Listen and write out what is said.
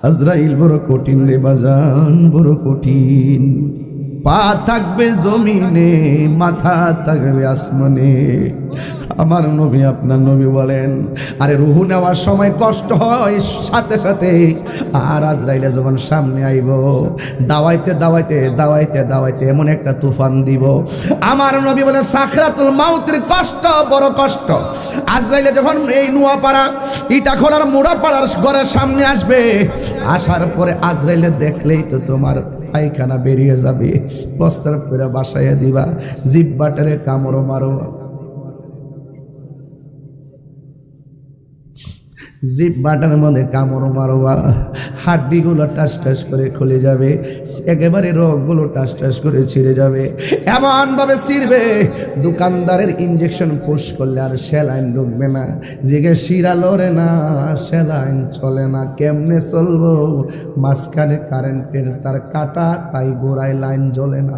আজরাইল বড় কঠিন রে বাজান, বড় কঠিন। পা থাকবে জমিনে, মাথা থাকবে আসমানে। আমার নবী, আপনার নবী বলেন, আরে রুহ নেওয়ার সময় কষ্ট হয় সাথে সাথে, আর আজরাইলে যখন সামনে আইব দাওয়াইতে দাওয়াইতে দাওয়াইতে দাওয়াইতে এমন একটা তুফান দিব। আমার নবী বলেন সাকরাতুল মাউতের কষ্ট বড় কষ্ট। আজরাইলে যখন এই নোয়াপাড়া ইটাখোলার মোড়াপাড়ার ঘরের সামনে আসবে, আসার পরে আজরাইলে দেখলেই তো তোমার পায়খানা বেরিয়ে যাবে, প্রস্তাব করে বাসায় দিবা, জিব্বাটারে কামড় মারো, জিব্বাটার মধ্যে কামড় মারবা, হাড্ডিগুলো টাস টাস করে খুলে যাবে, একেবারে রগগুলো টাস টাস করে ছিঁড়ে যাবে, এমনভাবে ছিঁড়বে দোকানদারের ইঞ্জেকশন পুশ করলে আর স্যালাইন ঢুকবে না। জেগে শিরা লড়ে না, স্যালাইন চলে না, কেমনে চলবো? মাঝখানে কারেন্টের তার কাটা, তাই গোড়ায় লাইন জ্বলে না।